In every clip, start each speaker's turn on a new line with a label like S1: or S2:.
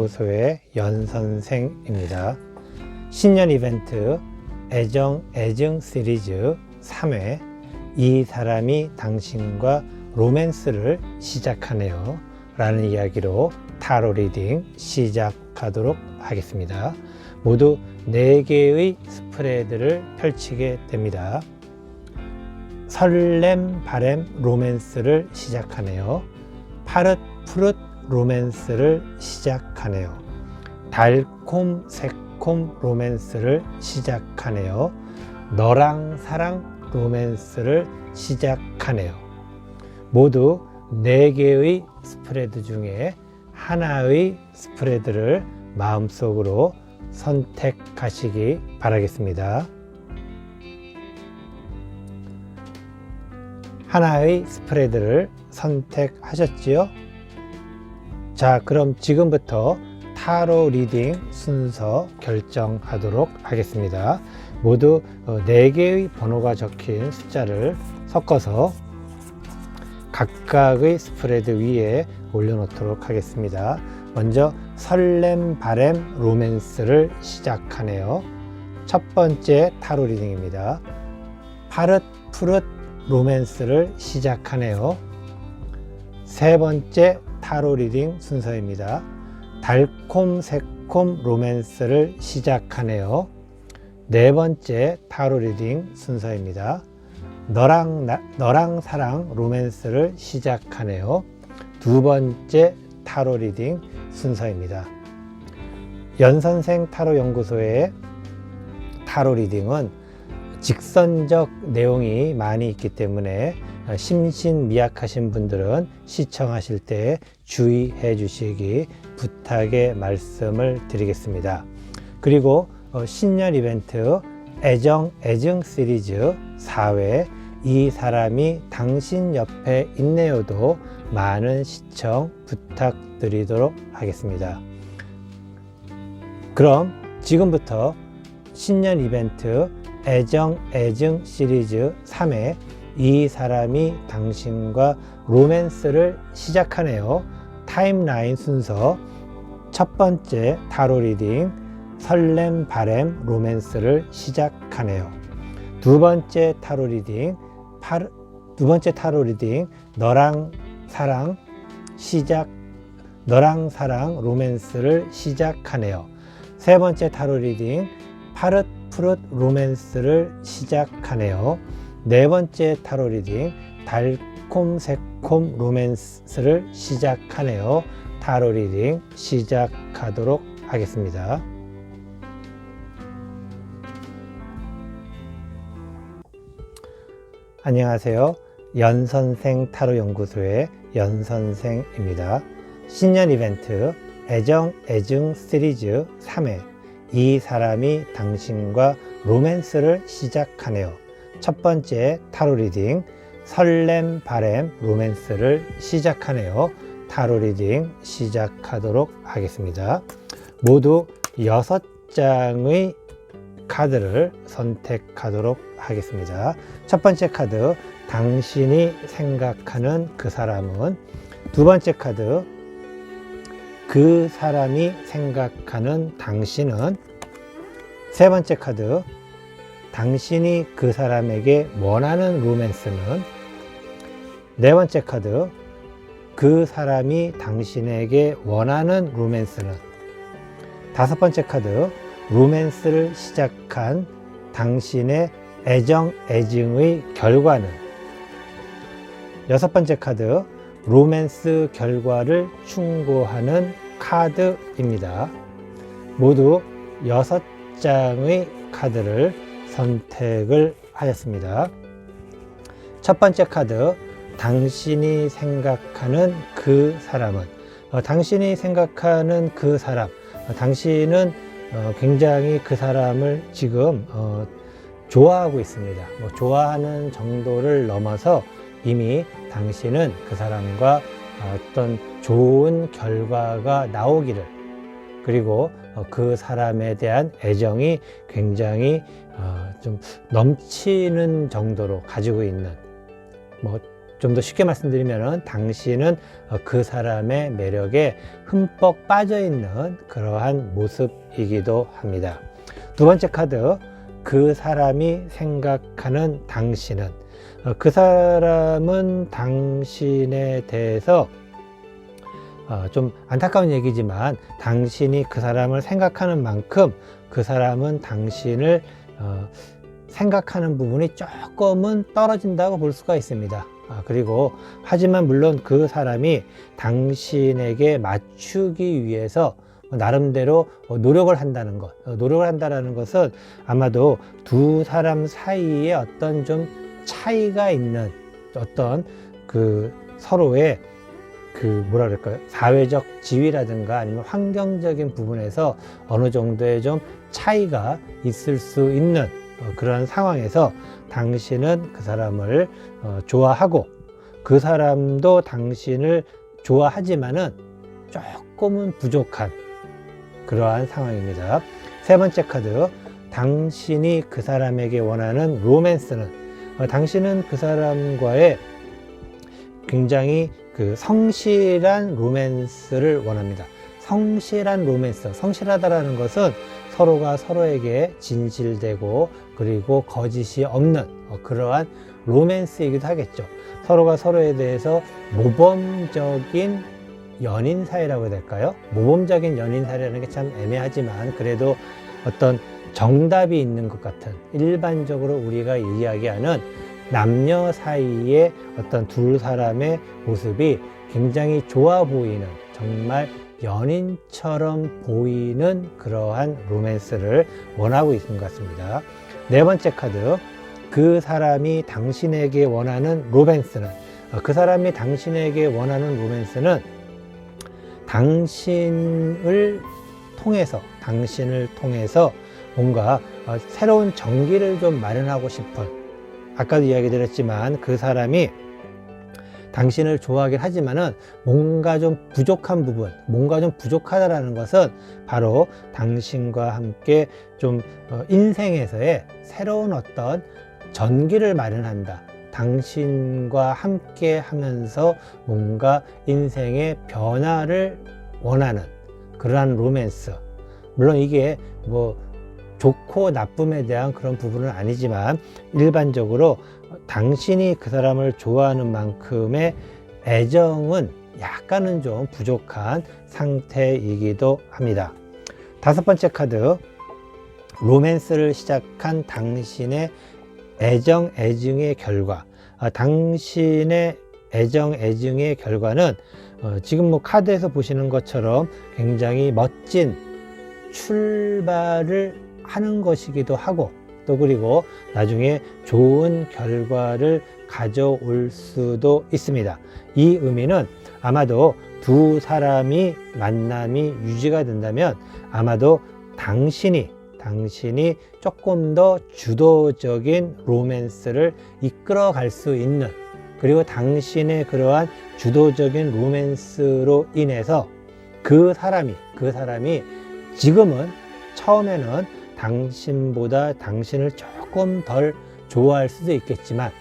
S1: 연구소의 연선생입니다. 신년 이벤트 애정 시리즈 3회 이 사람이 당신과 로맨스를 시작하네요 라는 이야기로 타로 리딩 시작하도록 하겠습니다. 모두 4개의 스프레드를 펼치게 됩니다. 설렘 바램 로맨스를 시작하네요. 파릇 푸릇 로맨스를 시작하네요. 달콤 새콤 로맨스를 시작하네요. 너랑 사랑 로맨스를 시작하네요. 모두 4개의 스프레드 중에 하나의 스프레드를 마음속으로 선택하시기 바라겠습니다. 하나의 스프레드를 선택하셨지요? 자, 그럼 지금부터 타로 리딩 순서 결정하도록 하겠습니다. 모두 4개의 번호가 적힌 숫자를 섞어서 각각의 스프레드 위에 올려놓도록 하겠습니다. 먼저 설렘 바램 로맨스를 시작하네요. 첫 번째 타로 리딩입니다. 파릇 푸릇 로맨스를 시작하네요. 세 번째 타로 리딩 순서입니다. 달콤 새콤 로맨스를 시작하네요. 네 번째 타로 리딩 순서입니다. 너랑 사랑 로맨스를 시작하네요. 두 번째 타로 리딩 순서입니다. 연선생 타로 연구소의 타로 리딩은 직선적 내용이 많이 있기 때문에 심신미약하신 분들은 시청하실 때 주의해 주시기 부탁의 말씀을 드리겠습니다. 그리고 신년 이벤트 애정 시리즈 4회 이 사람이 당신 옆에 있네요도 많은 시청 부탁드리도록 하겠습니다. 그럼 지금부터 신년 이벤트 애정 시리즈 3회 이 사람이 당신과 로맨스를 시작하네요. 타임라인 순서 첫 번째 타로 리딩 설렘 바램 로맨스를 시작하네요. 두 번째 타로 리딩 너랑 사랑 로맨스를 시작하네요. 세 번째 타로 리딩 파릇 푸릇 로맨스를 시작하네요. 네 번째 타로 리딩 달콤 새콤 로맨스를 시작하네요. 타로 리딩 시작하도록 하겠습니다. 안녕하세요. 연선생 타로 연구소의 연선생입니다. 신년 이벤트 애정 시리즈 3회 이 사람이 당신과 로맨스를 시작하네요. 첫 번째 타로 리딩 설렘 바램 로맨스를 시작하네요. 타로 리딩 시작하도록 하겠습니다. 모두 6장의 카드를 선택하도록 하겠습니다. 첫 번째 카드 당신이 생각하는 그 사람은, 두 번째 카드 그 사람이 생각하는 당신은, 세 번째 카드 당신이 그 사람에게 원하는 로맨스는, 네 번째 카드 그 사람이 당신에게 원하는 로맨스는, 다섯 번째 카드 로맨스를 시작한 당신의 애정의 결과는, 여섯 번째 카드 로맨스 결과를 충고하는 카드입니다. 모두 6장의 카드를 선택을 하였습니다. 첫 번째 카드 당신이 생각하는 그 사람은, 당신이 생각하는 그 사람, 당신은 굉장히 그 사람을 지금 좋아하고 있습니다. 좋아하는 정도를 넘어서 이미 당신은 그 사람과 어떤 좋은 결과가 나오기를, 그리고 그 사람에 대한 애정이 굉장히 좀 넘치는 정도로 가지고 있는, 좀 더 쉽게 말씀드리면 당신은 그 사람의 매력에 흠뻑 빠져 있는 그러한 모습이기도 합니다. 두 번째 카드, 그 사람이 생각하는 당신은, 그 사람은 당신에 대해서 좀 안타까운 얘기지만 당신이 그 사람을 생각하는 만큼 그 사람은 당신을 생각하는 부분이 조금은 떨어진다고 볼 수가 있습니다. 그리고 하지만 물론 그 사람이 당신에게 맞추기 위해서 나름대로 노력을 한다는 것, 노력을 한다는 것은 아마도 두 사람 사이에 어떤 좀 차이가 있는 어떤 그 서로의 그 뭐라 그럴까요? 사회적 지위라든가 아니면 환경적인 부분에서 어느 정도의 좀 차이가 있을 수 있는 그런 상황에서 당신은 그 사람을 좋아하고 그 사람도 당신을 좋아하지만은 조금은 부족한 그러한 상황입니다. 세 번째 카드, 당신이 그 사람에게 원하는 로맨스는, 당신은 그 사람과의 굉장히 그 성실한 로맨스를 원합니다. 성실한 로맨스, 성실하다라는 것은 서로가 서로에게 진실되고 그리고 거짓이 없는 그러한 로맨스이기도 하겠죠. 서로가 서로에 대해서 모범적인 연인 사이라고 해야 될까요? 모범적인 연인 사이라는 게 참 애매하지만 그래도 어떤 정답이 있는 것 같은, 일반적으로 우리가 이야기하는 남녀 사이의 어떤 두 사람의 모습이 굉장히 좋아 보이는, 정말 연인처럼 보이는 그러한 로맨스를 원하고 있는 것 같습니다. 네 번째 카드, 그 사람이 당신에게 원하는 로맨스는, 그 사람이 당신에게 원하는 로맨스는 당신을 통해서 뭔가 새로운 전기를 좀 마련하고 싶은, 아까도 이야기 드렸지만 그 사람이 당신을 좋아하긴 하지만은 뭔가 좀 부족한 부분, 뭔가 좀 부족하다라는 것은 바로 당신과 함께 좀 인생에서의 새로운 어떤 전기를 마련한다. 당신과 함께 하면서 뭔가 인생의 변화를 원하는 그러한 로맨스. 물론 이게 뭐 좋고 나쁨에 대한 그런 부분은 아니지만 일반적으로 당신이 그 사람을 좋아하는 만큼의 애정은 약간은 좀 부족한 상태이기도 합니다. 다섯 번째 카드, 로맨스를 시작한 당신의 애정의 결과. 당신의 애정의 결과는 지금 뭐 카드에서 보시는 것처럼 굉장히 멋진 출발을 하는 것이기도 하고, 또 그리고 나중에 좋은 결과를 가져올 수도 있습니다. 이 의미는 아마도 두 사람이 만남이 유지가 된다면 아마도 당신이 조금 더 주도적인 로맨스를 이끌어 갈 수 있는, 그리고 당신의 그러한 주도적인 로맨스로 인해서 그 사람이 지금은 처음에는 당신보다 당신을 조금 덜 좋아할 수도 있겠지만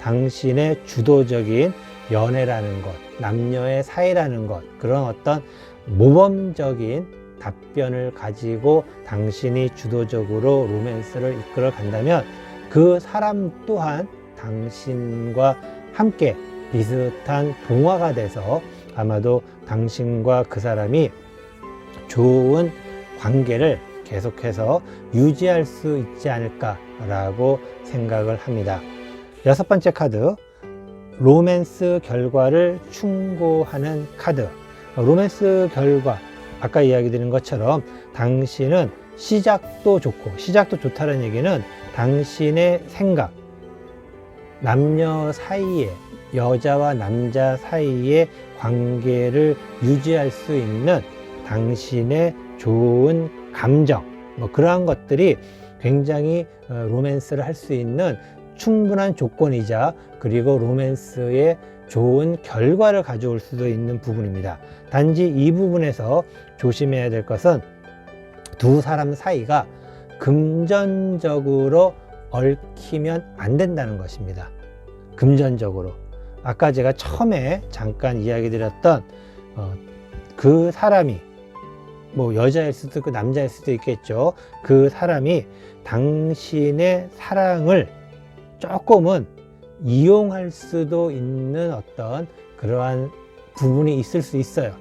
S1: 당신의 주도적인 연애라는 것, 남녀의 사이라는 것, 그런 어떤 모범적인 답변을 가지고 당신이 주도적으로 로맨스를 이끌어 간다면 그 사람 또한 당신과 함께 비슷한 동화가 돼서 아마도 당신과 그 사람이 좋은 관계를 계속해서 유지할 수 있지 않을까라고 생각을 합니다. 여섯 번째 카드, 로맨스 결과를 충고하는 카드. 로맨스 결과, 아까 이야기 드린 것처럼 당신은 시작도 좋다는 얘기는 당신의 생각, 남녀 사이에, 여자와 남자 사이의 관계를 유지할 수 있는 당신의 좋은 감정, 그러한 것들이 굉장히 로맨스를 할 수 있는 충분한 조건이자, 그리고 로맨스의 좋은 결과를 가져올 수도 있는 부분입니다. 단지 이 부분에서 조심해야 될 것은 두 사람 사이가 금전적으로 얽히면 안 된다는 것입니다. 금전적으로. 아까 제가 처음에 잠깐 이야기 드렸던 그 사람이 뭐 여자일 수도 있고 남자일 수도 있겠죠. 그 사람이 당신의 사랑을 조금은 이용할 수도 있는 어떤 그러한 부분이 있을 수 있어요.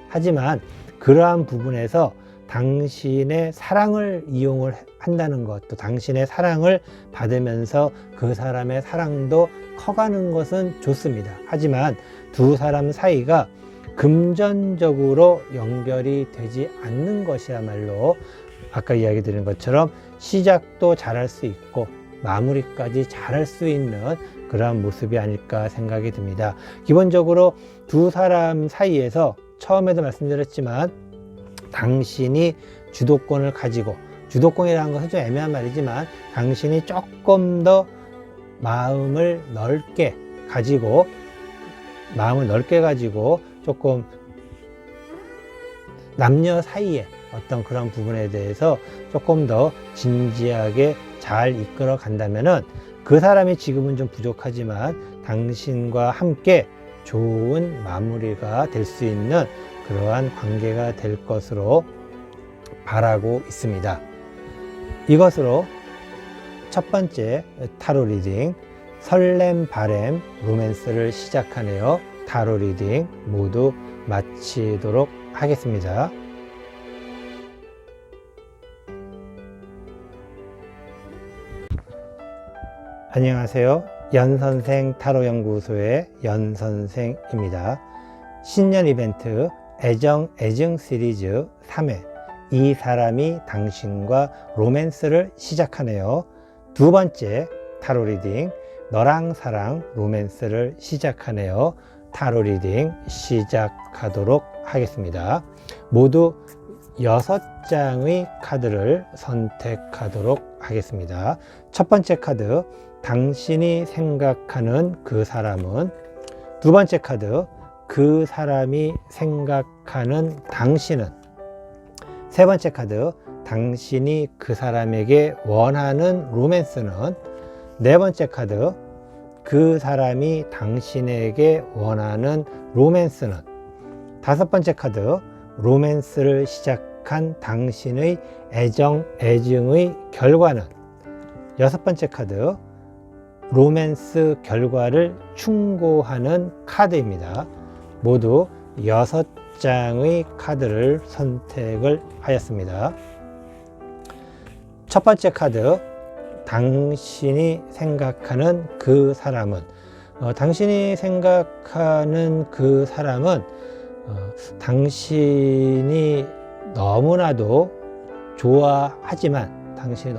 S1: 하지만 그러한 부분에서 당신의 사랑을 이용을 한다는 것, 또 당신의 사랑을 받으면서 그 사람의 사랑도 커가는 것은 좋습니다. 하지만 두 사람 사이가 금전적으로 연결이 되지 않는 것이야말로 아까 이야기 드린 것처럼 시작도 잘할 수 있고 마무리까지 잘할 수 있는 그러한 모습이 아닐까 생각이 듭니다. 기본적으로 두 사람 사이에서 처음에도 말씀드렸지만 당신이 주도권을 가지고, 주도권이라는 것은 좀 애매한 말이지만 당신이 조금 더 마음을 넓게 가지고 조금 남녀 사이에 어떤 그런 부분에 대해서 조금 더 진지하게 잘 이끌어 간다면은 그 사람이 지금은 좀 부족하지만 당신과 함께 좋은 마무리가 될 수 있는 그러한 관계가 될 것으로 바라고 있습니다. 이것으로 첫 번째 타로 리딩 설렘 바램 로맨스를 시작하네요. 타로 리딩 모두 마치도록 하겠습니다. 안녕하세요. 연선생 타로연구소의 연선생입니다. 신년 이벤트 애정 시리즈 3회 이 사람이 당신과 로맨스를 시작하네요. 두 번째 타로 리딩 너랑 사랑 로맨스를 시작하네요. 타로 리딩 시작하도록 하겠습니다. 모두 6장의 카드를 선택하도록 하겠습니다. 첫 번째 카드 당신이 생각하는 그 사람은, 두 번째 카드 그 사람이 생각하는 당신은, 세 번째 카드 당신이 그 사람에게 원하는 로맨스는, 네 번째 카드 그 사람이 당신에게 원하는 로맨스는, 다섯 번째 카드 로맨스를 시작한 당신의 애증의 결과는, 여섯 번째 카드 로맨스 결과를 충고하는 카드입니다. 모두 6장의 카드를 선택을 하였습니다. 첫 번째 카드 당신이 생각하는 그 사람은, 당신이 생각하는 그 사람은 당신이 너무나도 좋아하지만 당신이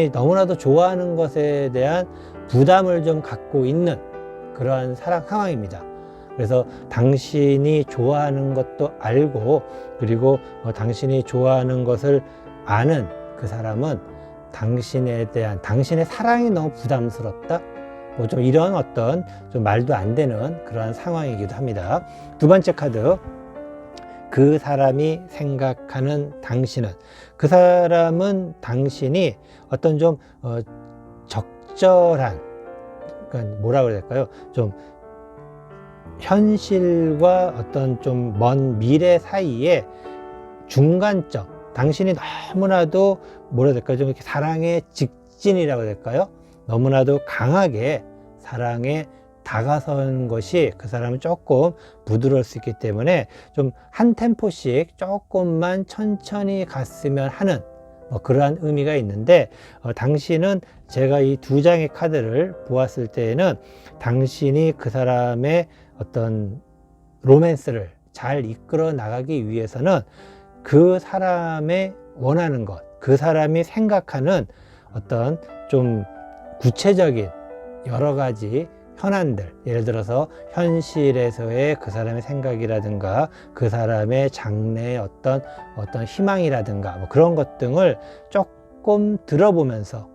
S1: 너무나도 좋아하는 것에 대한 부담을 좀 갖고 있는 그러한 사랑 상황입니다. 그래서 당신이 좋아하는 것도 알고, 그리고 당신이 좋아하는 것을 아는 그 사람은 당신에 대한 당신의 사랑이 너무 부담스럽다, 뭐 좀 이런 어떤 좀 말도 안 되는 그러한 상황이기도 합니다. 두 번째 카드 그 사람이 생각하는 당신은, 그 사람은 당신이 어떤 좀 적절한, 그러니까 뭐라 그래야 될까요? 좀 현실과 어떤 좀 먼 미래 사이에 중간점, 당신이 너무나도 뭐라 해야 될까요? 좀 이렇게 사랑의 직진이라고 해야 될까요? 너무나도 강하게 사랑에 다가선 것이 그 사람은 조금 부드러울 수 있기 때문에 좀 한 템포씩 조금만 천천히 갔으면 하는 그러한 의미가 있는데, 당신은 제가 이 두 장의 카드를 보았을 때에는 당신이 그 사람의 어떤 로맨스를 잘 이끌어 나가기 위해서는 그 사람의 원하는 것, 그 사람이 생각하는 어떤 좀 구체적인 여러 가지 현안들, 예를 들어서 현실에서의 그 사람의 생각이라든가 그 사람의 장래의 어떤 희망이라든가 뭐 그런 것 등을 조금 들어보면서,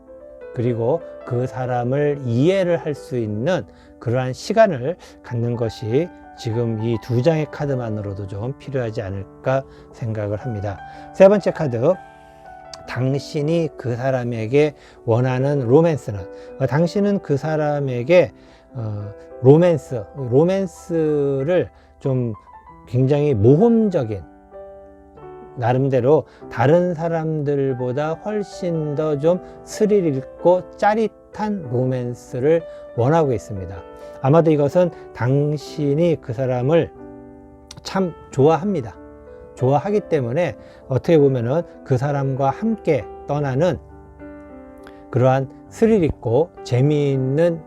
S1: 그리고 그 사람을 이해를 할 수 있는 그러한 시간을 갖는 것이 지금 이 두 장의 카드만으로도 좀 필요하지 않을까 생각을 합니다. 세 번째 카드 당신이 그 사람에게 원하는 로맨스는, 당신은 그 사람에게 로맨스를 좀 굉장히 모험적인, 나름대로 다른 사람들보다 훨씬 더 좀 스릴 있고 짜릿한 로맨스를 원하고 있습니다. 아마도 이것은 당신이 그 사람을 참 좋아합니다. 좋아하기 때문에 어떻게 보면은 그 사람과 함께 떠나는 그러한 스릴 있고 재미있는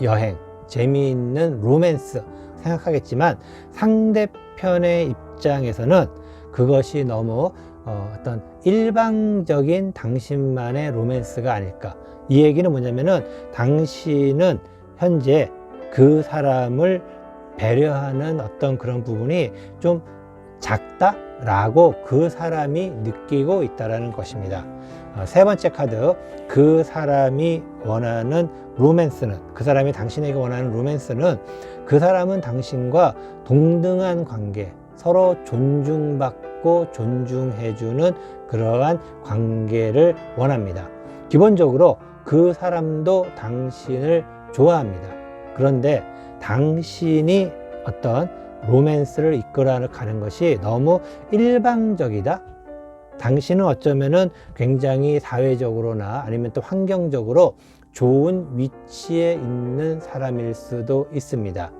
S1: 여행, 재미있는 로맨스 생각하겠지만, 상대편의 입장에서는 그것이 너무 어떤 일방적인 당신만의 로맨스가 아닐까. 이 얘기는 뭐냐면은, 당신은 현재 그 사람을 배려하는 어떤 그런 부분이 좀 작다라고 그 사람이 느끼고 있다는 것입니다. 세 번째 카드, 그 사람이 원하는 로맨스는, 그 사람이 당신에게 원하는 로맨스는, 그 사람은 당신과 동등한 관계, 서로 존중받고 존중해주는 그러한 관계를 원합니다. 기본적으로 그 사람도 당신을 좋아합니다. 그런데 당신이 어떤 로맨스를 이끌어가는 것이 너무 일방적이다. 당신은 어쩌면은 굉장히 사회적으로나 아니면 또 환경적으로 좋은 위치에 있는 사람일 수도 있습니다.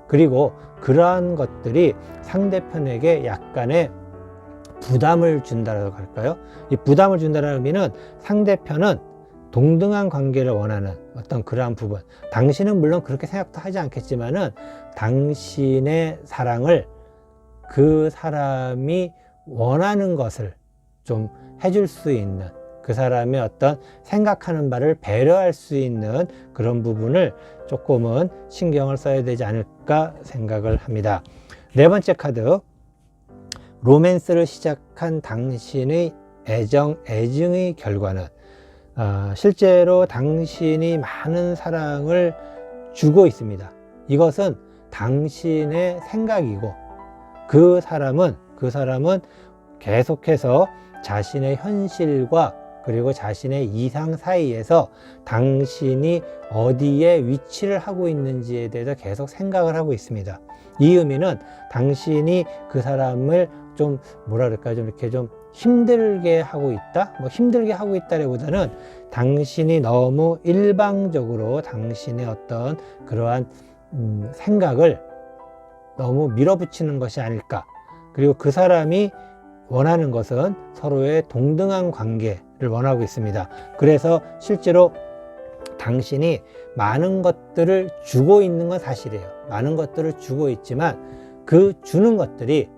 S1: 그리고 그러한 것들이 상대편에게 약간의 부담을 준다라고 할까요? 이 부담을 준다는 의미는, 상대편은 동등한 관계를 원하는 어떤 그러한 부분, 당신은 물론 그렇게 생각도 하지 않겠지만은 당신의 사랑을 그 사람이 원하는 것을 좀 해줄 수 있는, 그 사람의 어떤 생각하는 바를 배려할 수 있는 그런 부분을 조금은 신경을 써야 되지 않을까 생각을 합니다. 네 번째 카드, 로맨스를 시작한 당신의 애정의 결과는, 실제로 당신이 많은 사랑을 주고 있습니다. 이것은 당신의 생각이고, 그 사람은 계속해서 자신의 현실과 그리고 자신의 이상 사이에서 당신이 어디에 위치를 하고 있는지에 대해서 계속 생각을 하고 있습니다. 이 의미는 당신이 그 사람을 좀 좀 이렇게 좀 힘들게 하고 있다? 힘들게 하고 있다기보다는 당신이 너무 일방적으로 당신의 어떤 그러한 생각을 너무 밀어붙이는 것이 아닐까. 그리고 그 사람이 원하는 것은 서로의 동등한 관계를 원하고 있습니다. 그래서 실제로 당신이 많은 것들을 주고 있는 건 사실이에요. 많은 것들을 주고 있지만 그 주는 것들이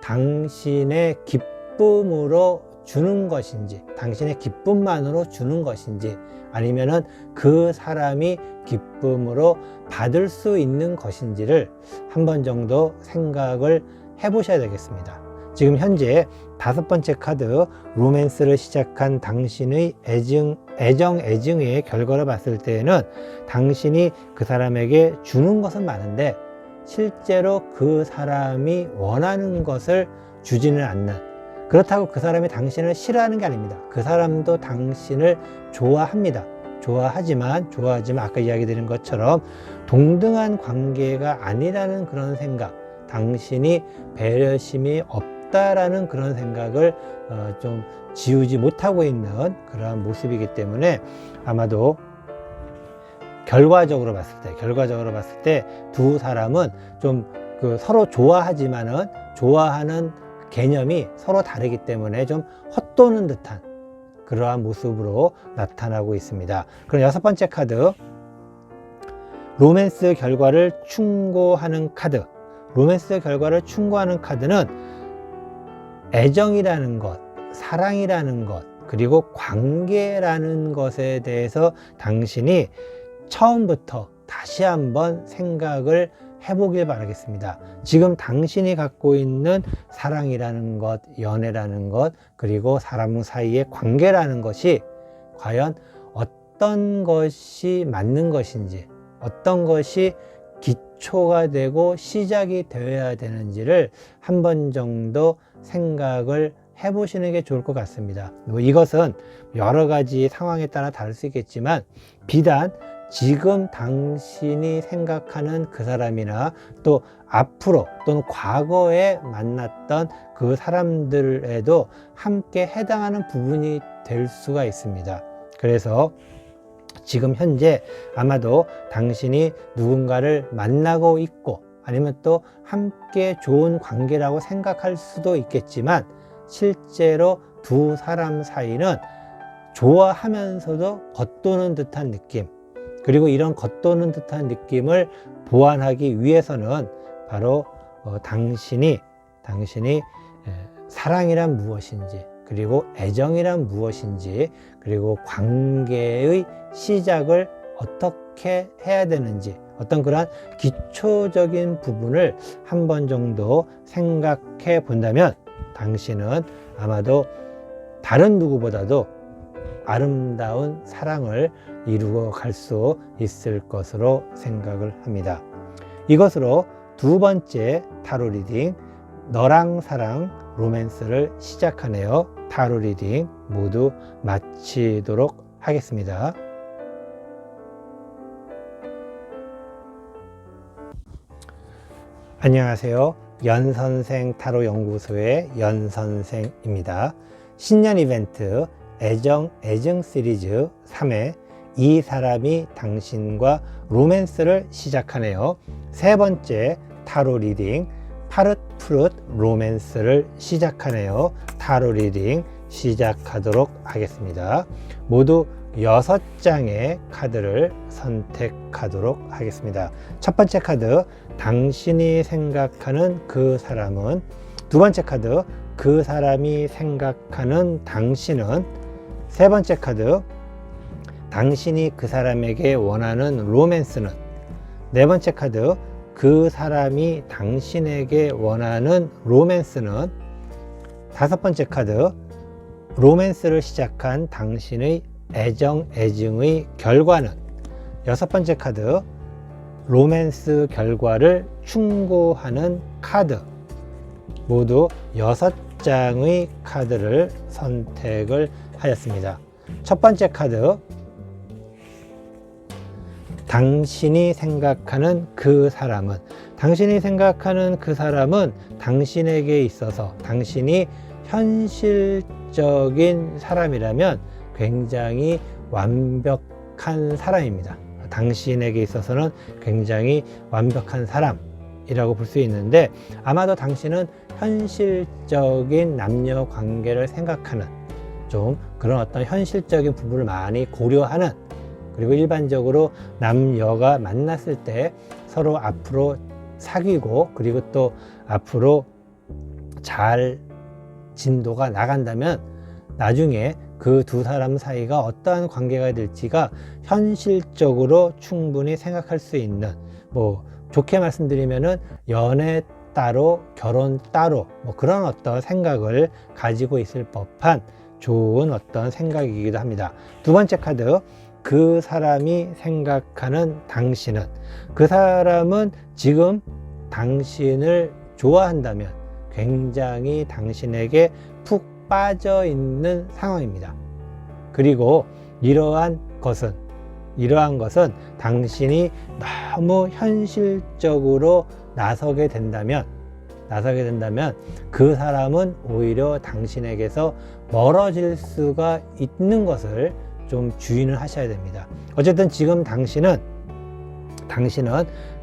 S1: 당신의 기쁨으로 주는 것인지, 당신의 기쁨만으로 주는 것인지, 아니면은 그 사람이 기쁨으로 받을 수 있는 것인지를 한 번 정도 생각을 해 보셔야 되겠습니다. 지금 현재 다섯 번째 카드, 로맨스를 시작한 당신의 애정의 결과를 봤을 때에는, 당신이 그 사람에게 주는 것은 많은데 실제로 그 사람이 원하는 것을 주지는 않는, 그렇다고 그 사람이 당신을 싫어하는 게 아닙니다. 그 사람도 당신을 좋아합니다. 좋아하지만 아까 이야기 드린 것처럼 동등한 관계가 아니라는 그런 생각, 당신이 배려심이 없다라는 그런 생각을 좀 지우지 못하고 있는 그러한 모습이기 때문에, 아마도 결과적으로 봤을 때 두 사람은 좀 서로 좋아하지만은 좋아하는 개념이 서로 다르기 때문에 좀 헛도는 듯한 그러한 모습으로 나타나고 있습니다. 그럼 여섯 번째 카드, 로맨스 결과를 충고하는 카드. 로맨스 결과를 충고하는 카드는 애정이라는 것, 사랑이라는 것, 그리고 관계라는 것에 대해서 당신이 처음부터 다시 한번 생각을 해보길 바라겠습니다. 지금 당신이 갖고 있는 사랑이라는 것, 연애라는 것, 그리고 사람 사이의 관계라는 것이 과연 어떤 것이 맞는 것인지, 어떤 것이 기초가 되고 시작이 되어야 되는지를 한 번 정도 생각을 해보시는 게 좋을 것 같습니다. 이것은 여러 가지 상황에 따라 다를 수 있겠지만, 비단 지금 당신이 생각하는 그 사람이나 또 앞으로 또는 과거에 만났던 그 사람들에도 함께 해당하는 부분이 될 수가 있습니다. 그래서 지금 현재 아마도 당신이 누군가를 만나고 있고 아니면 또 함께 좋은 관계라고 생각할 수도 있겠지만 실제로 두 사람 사이는 좋아하면서도 겉도는 듯한 느낌, 그리고 이런 겉도는 듯한 느낌을 보완하기 위해서는 바로 당신이 사랑이란 무엇인지, 그리고 애정이란 무엇인지, 그리고 관계의 시작을 어떻게 해야 되는지, 어떤 그런 기초적인 부분을 한 번 정도 생각해 본다면 당신은 아마도 다른 누구보다도 아름다운 사랑을 이루어 갈 수 있을 것으로 생각을 합니다. 이것으로 두 번째 타로 리딩, 너랑 사랑 로맨스를 시작하네요. 타로 리딩 모두 마치도록 하겠습니다. 안녕하세요. 연선생 타로 연구소의 연선생입니다. 신년 이벤트 애정 시리즈 3회 이 사람이 당신과 로맨스를 시작하네요. 세 번째 타로 리딩 파릇푸릇 로맨스를 시작하네요. 타로 리딩 시작하도록 하겠습니다. 모두 6장의 카드를 선택하도록 하겠습니다. 첫 번째 카드, 당신이 생각하는 그 사람은. 두 번째 카드, 그 사람이 생각하는 당신은. 세 번째 카드, 당신이 그 사람에게 원하는 로맨스는. 네 번째 카드, 그 사람이 당신에게 원하는 로맨스는. 다섯 번째 카드, 로맨스를 시작한 당신의 애정의 결과는. 여섯 번째 카드, 로맨스 결과를 충고하는 카드. 모두 6장의 카드를 선택을 하였습니다. 첫 번째 카드, 당신이 생각하는 그 사람은. 당신이 생각하는 그 사람은 당신에게 있어서 당신이 현실적인 사람이라면 굉장히 완벽한 사람입니다. 당신에게 있어서는 굉장히 완벽한 사람이라고 볼 수 있는데, 아마도 당신은 현실적인 남녀 관계를 생각하는, 좀 그런 어떤 현실적인 부분을 많이 고려하는, 그리고 일반적으로 남녀가 만났을 때 서로 앞으로 사귀고 그리고 또 앞으로 잘 진도가 나간다면 나중에 그 두 사람 사이가 어떠한 관계가 될지가 현실적으로 충분히 생각할 수 있는, 뭐 좋게 말씀드리면은 연애 따로 결혼 따로 뭐 그런 어떤 생각을 가지고 있을 법한 좋은 어떤 생각이기도 합니다. 두 번째 카드, 그 사람이 생각하는 당신은. 그 사람은 지금 당신을 좋아한다면 굉장히 당신에게 푹 빠져 있는 상황입니다. 그리고 이러한 것은 당신이 너무 현실적으로 나서게 된다면 그 사람은 오히려 당신에게서 멀어질 수가 있는 것을 좀 주의를 하셔야 됩니다. 어쨌든 지금 당신은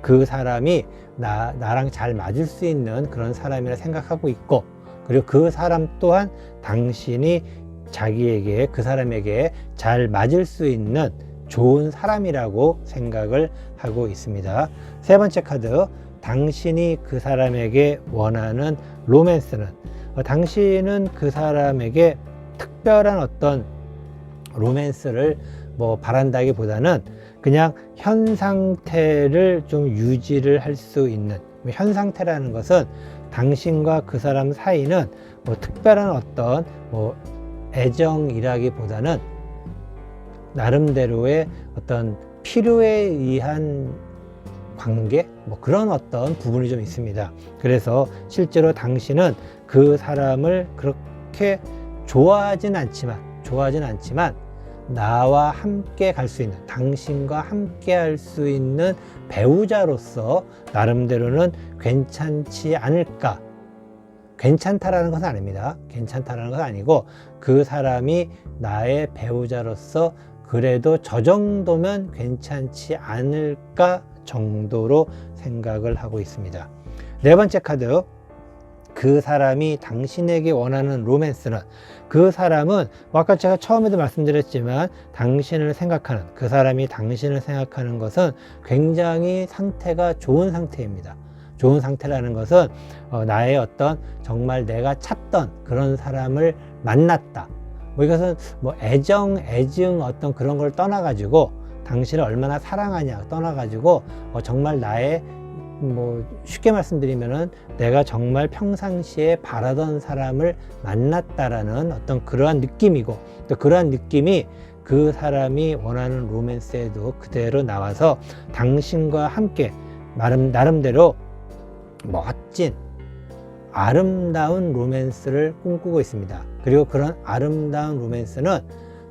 S1: 그 사람이 나랑 잘 맞을 수 있는 그런 사람이라 생각하고 있고, 그리고 그 사람 또한 당신이 자기에게, 그 사람에게 잘 맞을 수 있는 좋은 사람이라고 생각을 하고 있습니다. 세 번째 카드, 당신이 그 사람에게 원하는 로맨스는. 당신은 그 사람에게 특별한 어떤 로맨스를 뭐 바란다기보다는 그냥 현 상태를 좀 유지를 할 수 있는, 현 상태라는 것은 당신과 그 사람 사이는 뭐 특별한 어떤 뭐 애정이라기보다는 나름대로의 어떤 필요에 의한 관계, 뭐 그런 어떤 부분이 좀 있습니다. 그래서 실제로 당신은 그 사람을 그렇게 좋아하진 않지만 나와 함께 갈 수 있는, 당신과 함께 할 수 있는 배우자로서 나름대로는 괜찮지 않을까. 괜찮다라는 것은 아닙니다. 괜찮다라는 것은 아니고 그 사람이 나의 배우자로서 그래도 저 정도면 괜찮지 않을까 정도로 생각을 하고 있습니다. 네 번째 카드, 그 사람이 당신에게 원하는 로맨스는, 그 사람은 아까 제가 처음에도 말씀드렸지만 당신을 생각하는, 그 사람이 당신을 생각하는 것은 굉장히 상태가 좋은 상태입니다. 좋은 상태라는 것은 나의 어떤 정말 내가 찾던 그런 사람을 만났다. 이것은 애정, 애증 어떤 그런 걸 떠나가지고 당신을 얼마나 사랑하냐 떠나가지고 정말 나의 쉽게 말씀드리면은 내가 정말 평상시에 바라던 사람을 만났다라는 어떤 그러한 느낌이고, 또 그러한 느낌이 그 사람이 원하는 로맨스에도 그대로 나와서 당신과 함께 나름대로 멋진 아름다운 로맨스를 꿈꾸고 있습니다. 그리고 그런 아름다운 로맨스는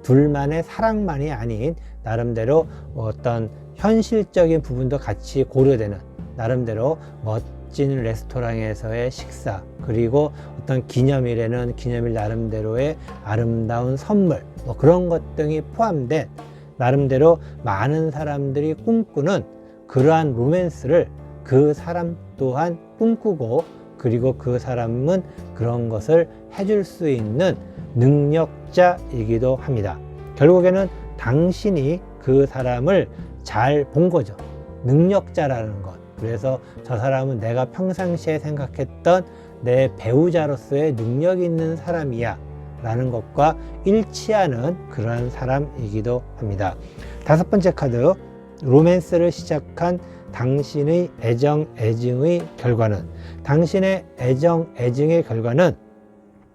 S1: 둘만의 사랑만이 아닌 나름대로 어떤 현실적인 부분도 같이 고려되는, 나름대로 멋진 레스토랑에서의 식사, 그리고 어떤 기념일에는 기념일 나름대로의 아름다운 선물, 그런 것 등이 포함된 나름대로 많은 사람들이 꿈꾸는 그러한 로맨스를 그 사람 또한 꿈꾸고, 그리고 그 사람은 그런 것을 해줄 수 있는 능력자이기도 합니다. 결국에는 당신이 그 사람을 잘 본 거죠. 능력자라는 것. 그래서 저 사람은 내가 평상시에 생각했던 내 배우자로서의 능력 있는 사람이야 라는 것과 일치하는 그러한 사람이기도 합니다. 다섯 번째 카드, 로맨스를 시작한 당신의 애정, 애증의 결과는, 당신의 애정, 애증의 결과는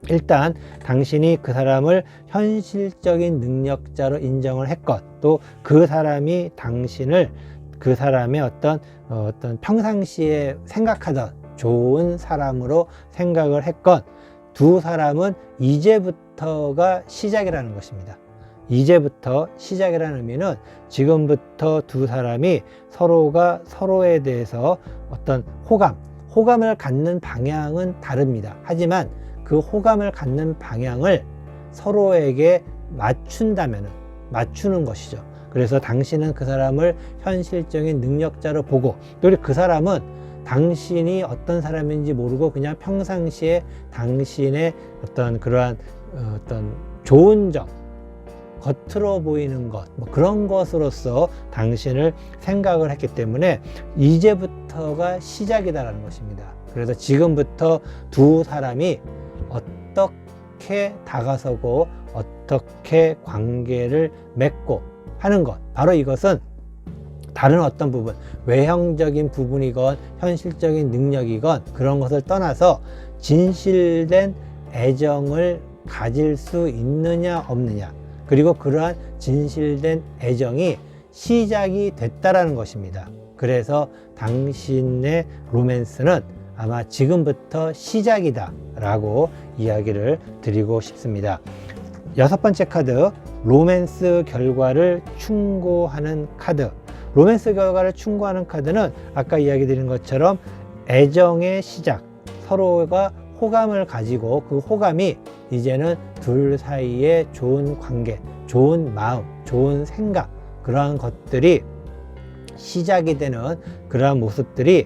S1: 일단 당신이 그 사람을 현실적인 능력자로 인정을 했건, 또 그 사람이 당신을 그 사람의 어떤 평상시에 생각하던 좋은 사람으로 생각을 했건, 두 사람은 이제부터가 시작이라는 것입니다. 이제부터 시작이라는 의미는 지금부터 두 사람이 서로가 서로에 대해서 어떤 호감을 갖는 방향은 다릅니다. 하지만 그 호감을 갖는 방향을 서로에게 맞추는 것이죠. 그래서 당신은 그 사람을 현실적인 능력자로 보고, 또 그 사람은 당신이 어떤 사람인지 모르고 그냥 평상시에 당신의 어떤 그러한 어떤 좋은 점, 겉으로 보이는 것, 그런 것으로서 당신을 생각을 했기 때문에 이제부터가 시작이다라는 것입니다. 그래서 지금부터 두 사람이 어떻게 다가서고 어떻게 관계를 맺고 하는 것, 바로 이것은 다른 어떤 부분, 외형적인 부분이건 현실적인 능력이건 그런 것을 떠나서 진실된 애정을 가질 수 있느냐 없느냐, 그리고 그러한 진실된 애정이 시작이 됐다라는 것입니다. 그래서 당신의 로맨스는 아마 지금부터 시작이다 라고 이야기를 드리고 싶습니다. 여섯 번째 카드, 로맨스 결과를 충고하는 카드. 로맨스 결과를 충고하는 카드는 아까 이야기 드린 것처럼 애정의 시작, 서로가 호감을 가지고 그 호감이 이제는 둘 사이에 좋은 관계, 좋은 마음, 좋은 생각, 그러한 것들이 시작이 되는 그러한 모습들이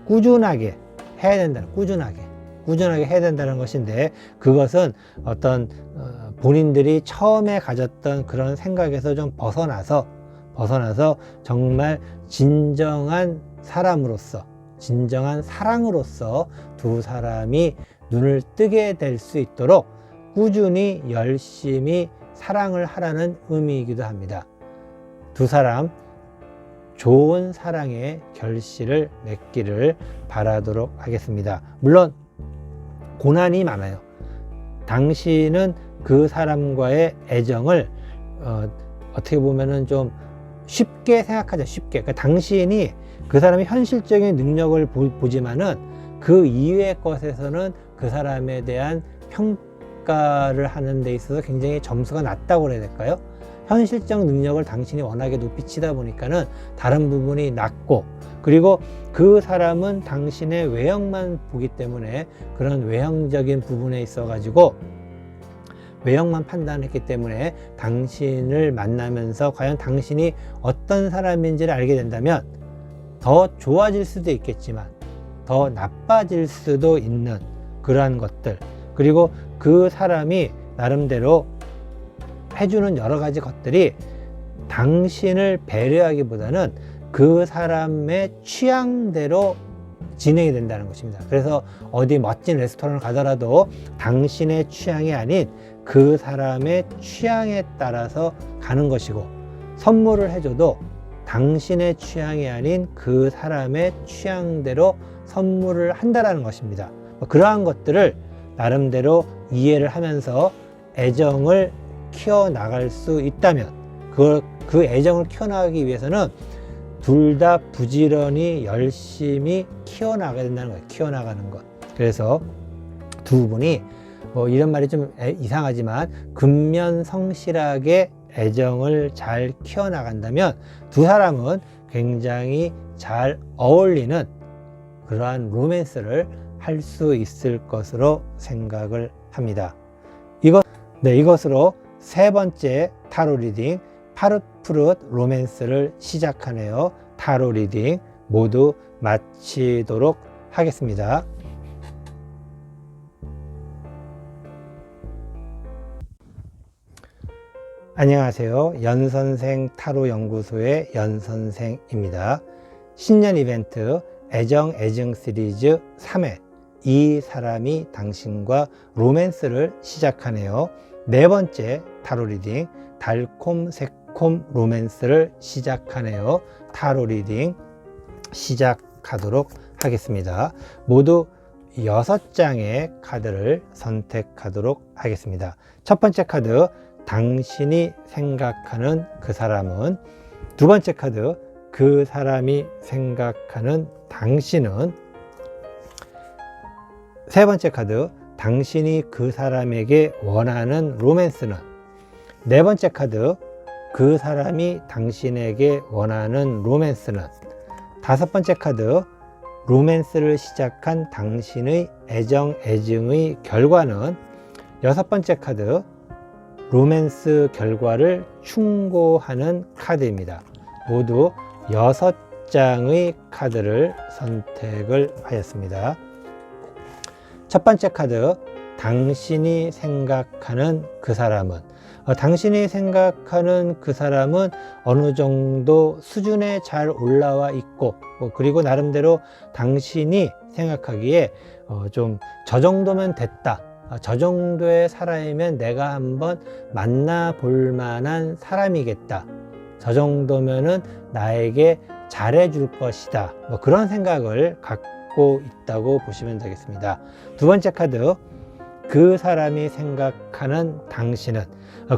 S1: 꾸준하게 해야 된다는, 꾸준하게 해야 된다는 것인데, 그것은 어떤 본인들이 처음에 가졌던 그런 생각에서 좀 벗어나서 정말 진정한 사람으로서, 진정한 사랑으로서 두 사람이 눈을 뜨게 될 수 있도록 꾸준히 열심히 사랑을 하라는 의미이기도 합니다. 두 사람 좋은 사랑의 결실을 맺기를 바라도록 하겠습니다. 물론 고난이 많아요. 당신은 그 사람과의 애정을 어떻게 보면은 좀 쉽게 생각하자. 쉽게. 그러니까 당신이 그 사람의 현실적인 능력을 보지만은 그 이외의 것에서는 그 사람에 대한 평가를 하는 데 있어서 굉장히 점수가 낮다고 그래야 될까요? 현실적 능력을 당신이 워낙에 높이 치다 보니까는 다른 부분이 낮고, 그리고 그 사람은 당신의 외형만 보기 때문에 그런 외형적인 부분에 있어 가지고 외형만 판단했기 때문에 당신을 만나면서 과연 당신이 어떤 사람인지를 알게 된다면 더 좋아질 수도 있겠지만 더 나빠질 수도 있는 그러한 것들, 그리고 그 사람이 나름대로 해주는 여러 가지 것들이 당신을 배려하기보다는 그 사람의 취향대로 진행이 된다는 것입니다. 그래서 어디 멋진 레스토랑을 가더라도 당신의 취향이 아닌 그 사람의 취향에 따라서 가는 것이고, 선물을 해줘도 당신의 취향이 아닌 그 사람의 취향대로 선물을 한다는 것입니다. 그러한 것들을 나름대로 이해를 하면서 애정을 키워나갈 수 있다면, 그 애정을 키워나가기 위해서는 둘 다 부지런히 열심히 키워나가야 된다는 거예요. 키워나가는 것. 그래서 두 분이 이런 말이 좀 이상하지만 근면성실하게 애정을 잘 키워나간다면 두 사람은 굉장히 잘 어울리는 그러한 로맨스를 할 수 있을 것으로 생각을 합니다. 이것으로 세 번째 타로 리딩 파릇푸릇 로맨스를 시작하네요. 타로 리딩 모두 마치도록 하겠습니다. 안녕하세요. 연선생 타로 연구소의 연선생입니다. 신년 이벤트 애정 시리즈 3회 이 사람이 당신과 로맨스를 시작하네요. 네 번째 타로 리딩 달콤 새콤 로맨스를 시작하네요. 타로 리딩 시작하도록 하겠습니다. 모두 6장의 카드를 선택하도록 하겠습니다. 첫 번째 카드 당신이 생각하는 그 사람은, 두 번째 카드 그 사람이 생각하는 당신은, 세 번째 카드 당신이 그 사람에게 원하는 로맨스는, 네 번째 카드 그 사람이 당신에게 원하는 로맨스는, 다섯 번째 카드 로맨스를 시작한 당신의 애정의 결과는, 여섯 번째 카드 로맨스 결과를 충고하는 카드입니다. 모두 6장의 카드를 선택을 하였습니다. 첫 번째 카드 당신이 생각하는 그 사람은, 당신이 생각하는 그 사람은 어느 정도 수준에 잘 올라와 있고, 그리고 나름대로 당신이 생각하기에 좀 저 정도면 됐다, 저 정도의 사람이면 내가 한번 만나볼 만한 사람이겠다, 저 정도면은 나에게 잘해줄 것이다, 그런 생각을 갖고 있다고 보시면 되겠습니다. 두 번째 카드 그 사람이 생각하는 당신은,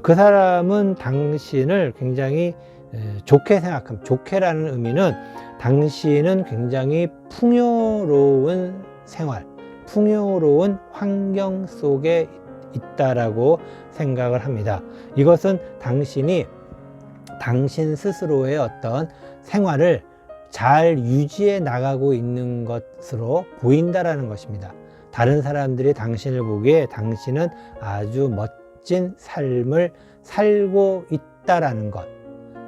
S1: 그 사람은 당신을 굉장히 좋게 생각합니다. 좋게라는 의미는 당신은 굉장히 풍요로운 생활, 풍요로운 환경 속에 있다라고 생각을 합니다. 이것은 당신이 당신 스스로의 어떤 생활을 잘 유지해 나가고 있는 것으로 보인다라는 것입니다. 다른 사람들이 당신을 보기에 당신은 아주 멋진 삶을 살고 있다라는 것,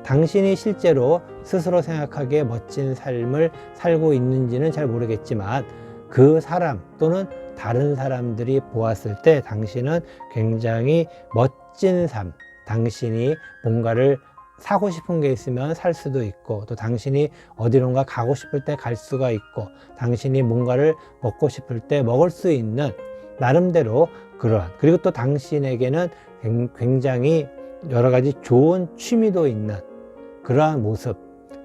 S1: 당신이 실제로 스스로 생각하기에 멋진 삶을 살고 있는지는 잘 모르겠지만 그 사람 또는 다른 사람들이 보았을 때 당신은 굉장히 멋진 삶, 당신이 뭔가를 사고 싶은 게 있으면 살 수도 있고, 또 당신이 어디론가 가고 싶을 때 갈 수가 있고, 당신이 뭔가를 먹고 싶을 때 먹을 수 있는 나름대로 그러한, 그리고 또 당신에게는 굉장히 여러 가지 좋은 취미도 있는 그러한 모습,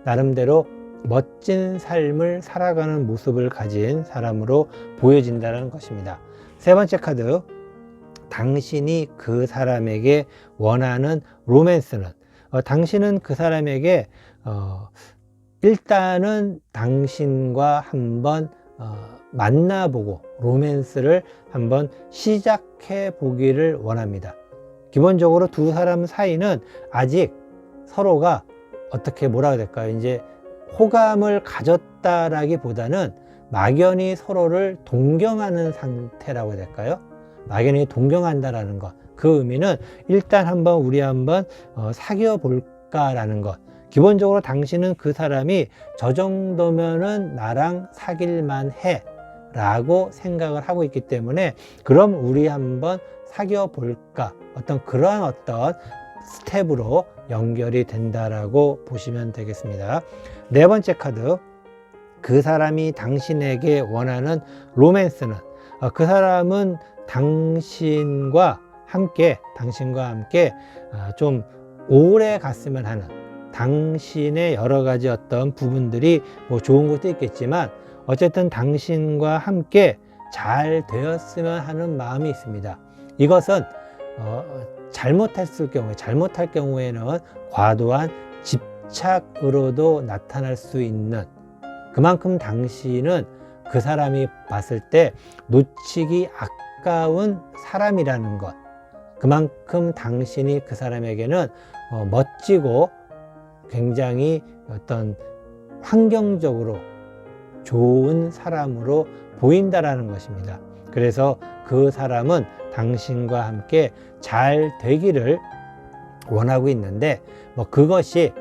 S1: 나름대로 멋진 삶을 살아가는 모습을 가진 사람으로 보여진다는 것입니다. 세 번째 카드 당신이 그 사람에게 원하는 로맨스는, 당신은 그 사람에게 일단은 당신과 한번 만나보고 로맨스를 한번 시작해 보기를 원합니다. 기본적으로 두 사람 사이는 아직 서로가 어떻게 뭐라고 해야 될까요? 이제 호감을 가졌다라기보다는 막연히 서로를 동경하는 상태라고 해야 될까요? 막연히 동경한다라는 것. 그 의미는 일단 우리 한번 사귀어 볼까라는 것. 기본적으로 당신은 그 사람이 저 정도면은 나랑 사귈만 해 라고 생각을 하고 있기 때문에 그럼 우리 한번 사귀어 볼까, 그러한 스텝으로 연결이 된다라고 보시면 되겠습니다. 네 번째 카드, 그 사람이 당신에게 원하는 로맨스는, 그 사람은 당신과 함께 좀 오래 갔으면 하는, 당신의 여러 가지 어떤 부분들이 뭐 좋은 것도 있겠지만 어쨌든 당신과 함께 잘 되었으면 하는 마음이 있습니다. 이것은 잘못할 경우에는 과도한 집착으로도 나타날 수 있는, 그만큼 당신은 그 사람이 봤을 때 놓치기 아까운 사람이라는 것, 그만큼 당신이 그 사람에게는 멋지고 굉장히 환경적으로 좋은 사람으로 보인다라는 것입니다. 그래서 그 사람은 당신과 함께 잘 되기를 원하고 있는데 그것이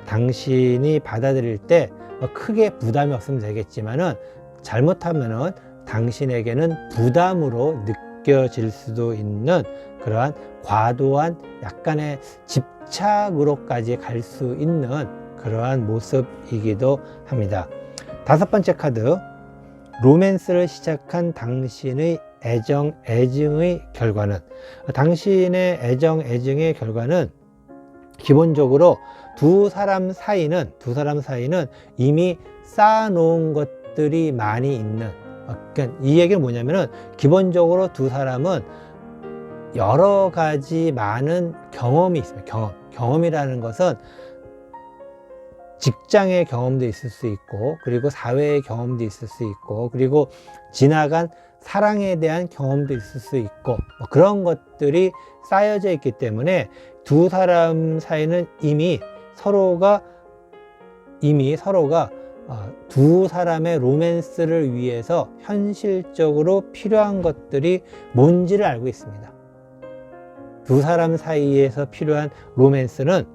S1: 당신이 받아들일 때 크게 부담이 없으면 되겠지만은 잘못하면은 당신에게는 부담으로 느껴질 수도 있는 그러한 과도한 약간의 집착으로까지 갈 수 있는 그러한 모습이기도 합니다. 다섯 번째 카드, 로맨스를 시작한 당신의 애정의 결과는, 당신의 애정의 결과는 기본적으로 두 사람 사이는 이미 쌓아놓은 것들이 많이 있는, 그러니까 이 얘기는 뭐냐면은 기본적으로 두 사람은 여러 가지 많은 경험이 있습니다. 경험이라는 것은 직장의 경험도 있을 수 있고, 그리고 사회의 경험도 있을 수 있고, 그리고 지나간 사랑에 대한 경험도 있을 수 있고, 그런 것들이 쌓여져 있기 때문에 두 사람 사이는 이미 서로가 두 사람의 로맨스를 위해서 현실적으로 필요한 것들이 뭔지를 알고 있습니다. 두 사람 사이에서 필요한 로맨스는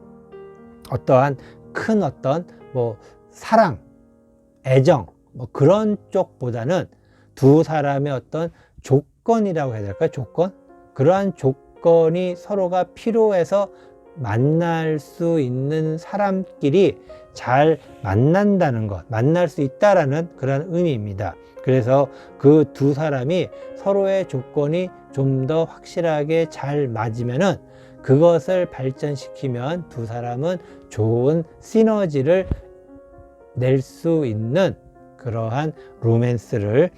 S1: 어떠한 큰 사랑, 애정 그런 쪽보다는 두 사람의 어떤 조건이라고 해야 될까요? 그러한 조건이 서로가 필요해서 만날 수 있는 사람끼리 잘 만날 수 있다라는 그런 의미입니다. 그래서 그 두 사람이 서로의 조건이 좀 더 확실하게 잘 맞으면은 그것을 발전시키면 두 사람은 좋은 시너지를 낼 수 있는 그러한 로맨스를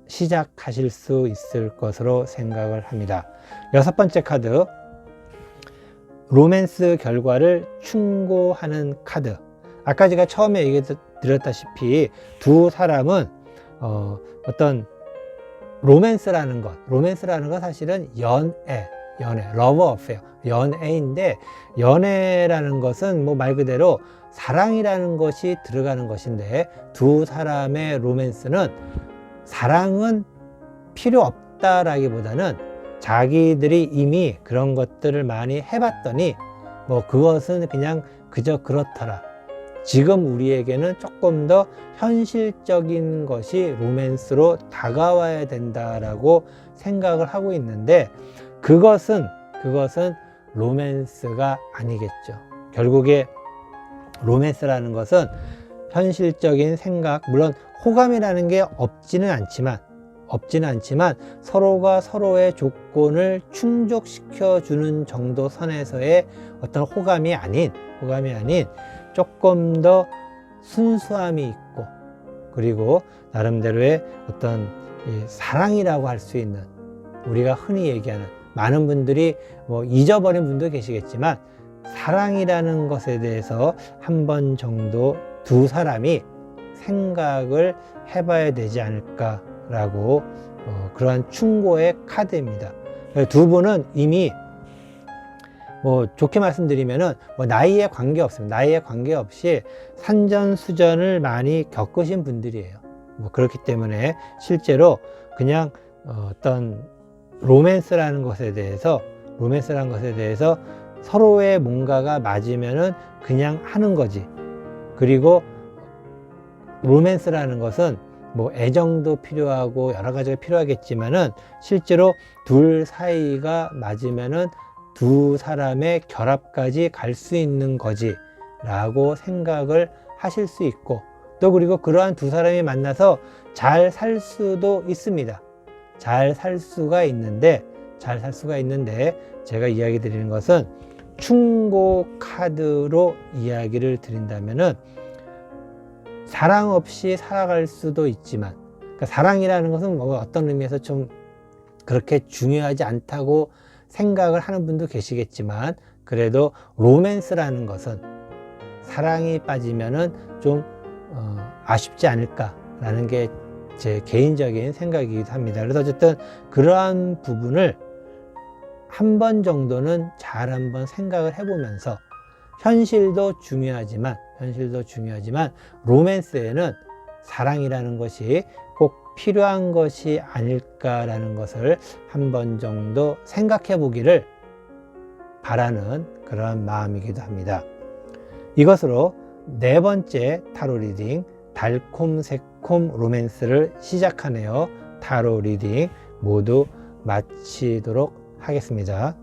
S1: 시작하실 수 있을 것으로 생각을 합니다. 여섯 번째 카드, 로맨스 결과를 충고하는 카드. 아까 제가 처음에 얘기 드렸다시피 두 사람은 어떤 로맨스라는 것 사실은 연애, 러브 어페어, 연애인데, 연애라는 것은 말 그대로 사랑이라는 것이 들어가는 것인데, 두 사람의 로맨스는 사랑은 필요 없다라기보다는 자기들이 이미 그런 것들을 많이 해봤더니 그것은 그냥 그저 그렇더라. 지금 우리에게는 조금 더 현실적인 것이 로맨스로 다가와야 된다라고 생각을 하고 있는데, 그것은 로맨스가 아니겠죠. 결국에 로맨스라는 것은 현실적인 생각, 물론 호감이라는 게 없지는 않지만 서로가 서로의 조건을 충족시켜 주는 정도 선에서의 어떤 호감이 아닌 조금 더 순수함이 있고, 그리고 나름대로의 어떤 사랑이라고 할 수 있는, 우리가 흔히 얘기하는, 많은 분들이 잊어버린 분도 계시겠지만 사랑이라는 것에 대해서 한 번 정도 두 사람이 생각을 해봐야 되지 않을까라고 그러한 충고의 카드입니다. 두 분은 이미 뭐 좋게 말씀드리면은 뭐 나이에 관계없습니다. 나이에 관계없이 산전수전을 많이 겪으신 분들이에요. 뭐 그렇기 때문에 실제로 그냥 어떤 로맨스라는 것에 대해서 서로의 뭔가가 맞으면은 그냥 하는 거지. 그리고 로맨스라는 것은 뭐 애정도 필요하고 여러 가지가 필요하겠지만은 실제로 둘 사이가 맞으면은 두 사람의 결합까지 갈 수 있는 거지 라고 생각을 하실 수 있고, 또 그리고 그러한 두 사람이 만나서 잘 살 수도 있습니다. 잘 살 수가 있는데 제가 이야기 드리는 것은 충고 카드로 이야기를 드린다면은 사랑 없이 살아갈 수도 있지만, 그러니까 사랑이라는 것은 뭐 어떤 의미에서 좀 그렇게 중요하지 않다고 생각을 하는 분도 계시겠지만, 그래도 로맨스라는 것은 사랑이 빠지면은 좀 아쉽지 않을까라는 게 제 개인적인 생각이기도 합니다. 그래서 어쨌든 그러한 부분을 한 번 정도는 잘 한번 생각을 해보면서, 현실도 중요하지만 로맨스에는 사랑이라는 것이 꼭 필요한 것이 아닐까라는 것을 한 번 정도 생각해 보기를 바라는 그런 마음이기도 합니다. 이것으로 네 번째 타로 리딩 달콤새콤 로맨스를 시작하네요. 타로 리딩 모두 마치도록 하겠습니다.